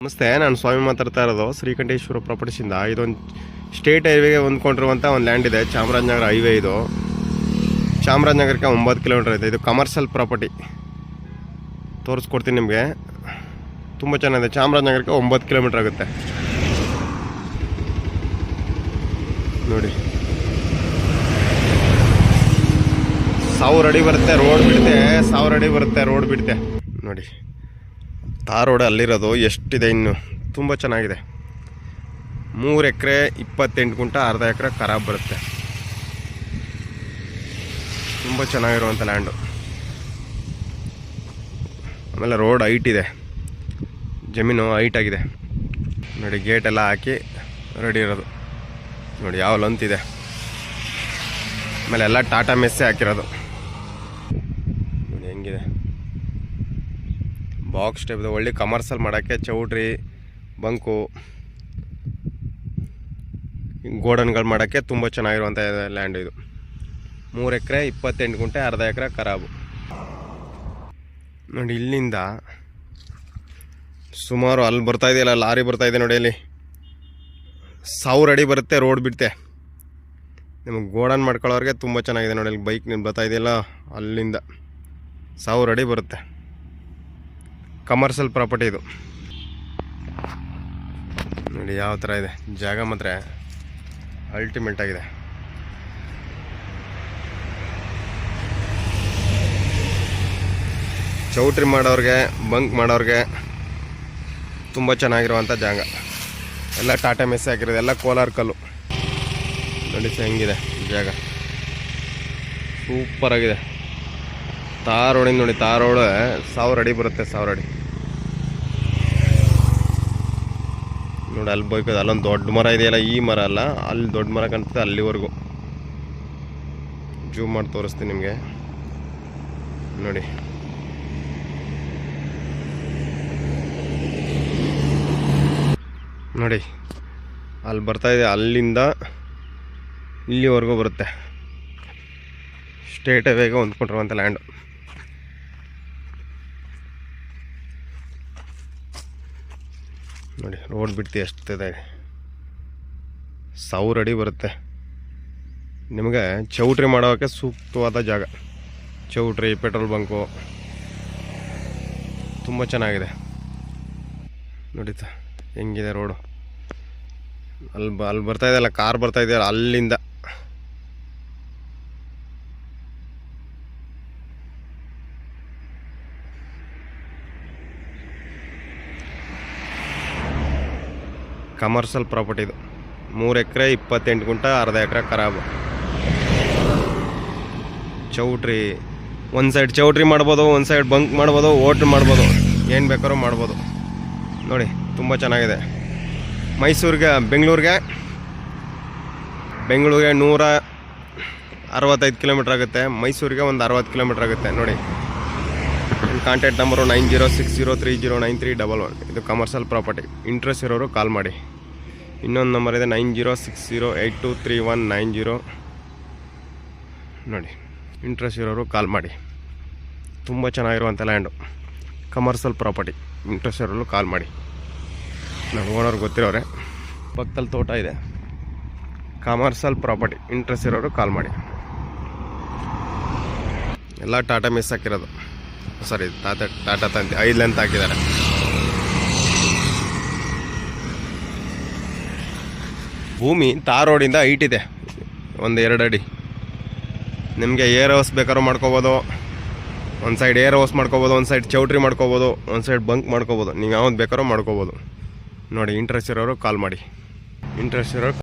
ನಮಸ್ತೆ, ನಾನು ಸ್ವಾಮಿ ಮಾತಾಡ್ತಾ ಇರೋದು ಶ್ರೀಕಂಠೇಶ್ವರ ಪ್ರಾಪರ್ಟೀಸಿಂದ. ಇದೊಂದು ಸ್ಟೇಟ್ ಹೈವೇಗೆ ಹೊಂದ್ಕೊಂಡಿರುವಂಥ ಒಂದು ಲ್ಯಾಂಡ್ ಇದೆ. ಚಾಮರಾಜನಗರ ಹೈವೇ ಇದು. ಚಾಮರಾಜನಗರಕ್ಕೆ 9 ಕಿಲೋಮೀಟರ್ ಇದೆ. ಇದು ಕಮರ್ಷಿಯಲ್ ಪ್ರಾಪರ್ಟಿ. ತೋರಿಸ್ಕೊಡ್ತೀನಿ ನಿಮಗೆ. ತುಂಬ ಚೆನ್ನಾಗಿದೆ. ಚಾಮರಾಜನಗರಕ್ಕೆ 9 ಕಿಲೋಮೀಟರ್ ಆಗುತ್ತೆ ನೋಡಿ. 1000 ಅಡಿ ಬರುತ್ತೆ ರೋಡ್ ಬಿಡುತ್ತೆ. 1000 ಅಡಿ ಬರುತ್ತೆ ರೋಡ್ ಬಿಡುತ್ತೆ ನೋಡಿ. ತಾರ್ ರೋಡ್ ಅಲ್ಲಿರೋದು ಎಷ್ಟಿದೆ, ಇನ್ನು ತುಂಬ ಚೆನ್ನಾಗಿದೆ. 3 ಎಕರೆ 28 ಗುಂಟ, ಅರ್ಧ ಎಕರೆ ಖರಾಬ್ ಬರುತ್ತೆ. ತುಂಬ ಚೆನ್ನಾಗಿರುವಂಥ ಲ್ಯಾಂಡು. ಆಮೇಲೆ ರೋಡ್ ಹೈಟ್ ಇದೆ, ಜಮೀನು ಹೈಟ್ ಆಗಿದೆ ನೋಡಿ. ಗೇಟ್ ಎಲ್ಲ ಹಾಕಿ ರೆಡಿ ಇರೋದು ನೋಡಿ. ಯಾವ ಲಂತಿದೆ. ಆಮೇಲೆ ಎಲ್ಲ ಟಾಟಾ ಮೆಸ್ಸೇ ಹಾಕಿರೋದು ನೋಡಿ. ಹೆಂಗಿದೆ ಬಾಕ್ಸ್ ಟೈಪ್ ಇದೆ. ಒಳ್ಳೆ ಕಮರ್ಷಿಯಲ್ ಮಾಡೋಕ್ಕೆ ಚೌಟ್ರಿ, ಬಂಕು, ಗೋಡನ್ಗಳು ಮಾಡೋಕ್ಕೆ ತುಂಬ ಚೆನ್ನಾಗಿರುವಂಥ ಲ್ಯಾಂಡ್ ಇದು. 3 ಎಕರೆ 28 ಗುಂಟೆ, ಅರ್ಧ ಎಕರೆ ಖರಾಬು ನೋಡಿ. ಇಲ್ಲಿಂದ ಸುಮಾರು ಅಲ್ಲಿ ಬರ್ತಾಯಿದೆಯಲ್ಲ, ಲಾರಿ ಬರ್ತಾಯಿದೆ ನೋಡಿ. ಅಲ್ಲಿ 1000 ಅಡಿ ಬರುತ್ತೆ ರೋಡ್ ಬಿಡುತ್ತೆ. ನಿಮಗೆ ಗೋಡನ್ ಮಾಡ್ಕೊಳ್ಳೋರಿಗೆ ತುಂಬ ಚೆನ್ನಾಗಿದೆ ನೋಡಿ. ಅಲ್ಲಿ ಬೈಕ್ ನೀವು ಬರ್ತಾಯಿದೆಯಲ್ಲ, ಅಲ್ಲಿಂದ 1000 ಅಡಿ ಬರುತ್ತೆ. ಕಮರ್ಷಿಯಲ್ ಪ್ರಾಪರ್ಟಿ ಇದು ನೋಡಿ. ಯಾವ ಥರ ಇದೆ ಜಾಗ, ಮಾತ್ರ ಅಲ್ಟಿಮೇಟ್ ಆಗಿದೆ. ಚೌಟ್ರಿ ಮಾಡೋರಿಗೆ, ಬಂಕ್ ಮಾಡೋರಿಗೆ ತುಂಬ ಚೆನ್ನಾಗಿರುವಂಥ ಜಾಗ. ಎಲ್ಲ ಟಾಟಾ ಮೆಸ್ ಹಾಕಿರೋದು, ಎಲ್ಲ ಕೋಲಾರ ಕಲ್ಲು ನೋಡಿ. ಹೆಂಗಿದೆ ಜಾಗ, ಸೂಪರಾಗಿದೆ. ತಾರ್ ರೋಡಿಂದ ನೋಡಿ. ತಾರ್ ರೋಡ್ 1000 ಅಡಿ ಬರುತ್ತೆ. 1000 ಅಡಿ ನೋಡಿ. ಅಲ್ಲಿ ಬೋಯ್ಕೋದು, ಅಲ್ಲೊಂದು ದೊಡ್ಡ ಮರ ಇದೆಯಲ್ಲ, ಈ ಮರ ಅಲ್ಲ, ಅಲ್ಲಿ ದೊಡ್ಡ ಮರ ಕಾಣ್ತದೆ. ಅಲ್ಲಿವರೆಗೂ ಜೂಮ್ ಮಾಡಿ ತೋರಿಸ್ತೀನಿ ನಿಮಗೆ ನೋಡಿ. ನೋಡಿ ಅಲ್ಲಿ ಬರ್ತಾಯಿದೆ, ಅಲ್ಲಿಂದ ಇಲ್ಲಿವರೆಗೂ ಬರುತ್ತೆ. ಸ್ಟೇಟ್ ಹೈವೇಗೆ ಹೊಂದ್ಕೊಂಡಿರುವಂಥ ಲ್ಯಾಂಡು ನೋಡಿ. ರೋಡ್ ಬಿಡ್ತಿ ಎಷ್ಟಿದೆ, 1000 ಅಡಿ ಬರುತ್ತೆ. ನಿಮಗೆ ಚೌಟ್ರಿ ಮಾಡೋಕ್ಕೆ ಸೂಕ್ತವಾದ ಜಾಗ. ಚೌಟ್ರಿ, ಪೆಟ್ರೋಲ್ ಬಂಕು ತುಂಬ ಚೆನ್ನಾಗಿದೆ ನೋಡಿ. ಹೆಂಗಿದೆ ರೋಡು. ಅಲ್ಲಿ ಬರ್ತಾಯಿದೆಯಲ್ಲ, ಕಾರ್ ಬರ್ತಾಯಿದೆಯಲ್ಲ, ಅಲ್ಲಿಂದ ಕಮರ್ಷಿಯಲ್ ಪ್ರಾಪರ್ಟಿ ಇದು. 3 ಎಕರೆ 28 ಗುಂಟ, ಅರ್ಧ ಎಕರೆ ಖರಾಬು. ಚೌಟ್ರಿ, ಒಂದು ಸೈಡ್ ಚೌಟ್ರಿ ಮಾಡ್ಬೋದು, ಒಂದು ಸೈಡ್ ಬಂಕ್ ಮಾಡ್ಬೋದು, ಹೋಟ್ಲ್ ಮಾಡ್ಬೋದು, ಏನು ಬೇಕಾದ್ರೂ ಮಾಡ್ಬೋದು ನೋಡಿ. ತುಂಬ ಚೆನ್ನಾಗಿದೆ. ಮೈಸೂರಿಗೆ, ಬೆಂಗಳೂರಿಗೆ 165 ಕಿಲೋಮೀಟ್ರ್ ಆಗುತ್ತೆ. ಮೈಸೂರಿಗೆ ಒಂದು 60 ಕಿಲೋಮೀಟ್ರ್ ಆಗುತ್ತೆ ನೋಡಿ. ನನ್ನ ಕಾಂಟ್ಯಾಕ್ಟ್ ನಂಬರು 9060309311. ಇದು ಕಮರ್ಷಿಯಲ್ ಪ್ರಾಪರ್ಟಿ. ಇಂಟ್ರೆಸ್ಟ್ ಇರೋರು ಕಾಲ್ ಮಾಡಿ. ಇನ್ನೊಂದು ನಂಬರ್ ಇದೆ 9060823190 ನೋಡಿ. ಇಂಟ್ರೆಸ್ಟ್ ಇರೋರು ಕಾಲ್ ಮಾಡಿ. ತುಂಬ ಚೆನ್ನಾಗಿರುವಂಥ ಲ್ಯಾಂಡು, ಕಮರ್ಷಿಯಲ್ ಪ್ರಾಪರ್ಟಿ. ಇಂಟ್ರೆಸ್ಟ್ ಇರೋರು ಕಾಲ್ ಮಾಡಿ. ನಮ್ಮ ಓನರ್ ಗೊತ್ತಿರೋರೆ. ಪಕ್ಕದಲ್ಲಿ ತೋಟ ಇದೆ. Commercial property. ಇಂಟ್ರೆಸ್ಟ್ ಇರೋರು ಕಾಲ್ ಮಾಡಿ. ಎಲ್ಲ ಟಾಟಾ ಮೆಸ್ ಹಾಕಿರೋದು. ಸಾರಿ, ಟಾಟಾ ತಂತಿ 5 ಲೆಂತ್ ಹಾಕಿದ್ದಾರೆ. ಭೂಮಿ ತಾರ್ ರೋಡಿಂದ ಹೈಟ್ ಇದೆ, ಒಂದು 2 ಅಡಿ. ನಿಮಗೆ ಏರ್ ಹೌಸ್ ಬೇಕಾದ್ರೂ ಮಾಡ್ಕೋಬೋದು. ಒಂದು ಸೈಡ್ ಏರ್ ಹೌಸ್ ಮಾಡ್ಕೋಬೋದು, ಒಂದು ಸೈಡ್ ಚೌಟ್ರಿ ಮಾಡ್ಕೋಬೋದು, ಒಂದು ಸೈಡ್ ಬಂಕ್ ಮಾಡ್ಕೋಬೋದು. ನೀವು ಯಾವ್ದು ಬೇಕಾದ್ರೂ ಮಾಡ್ಕೋಬೋದು ನೋಡಿ. ಇಂಟ್ರೆಸ್ಟ್ ಇರೋರು ಕಾಲ್ ಮಾಡಿ. ಇಂಟ್ರೆಸ್ಟ್ ಇರೋರು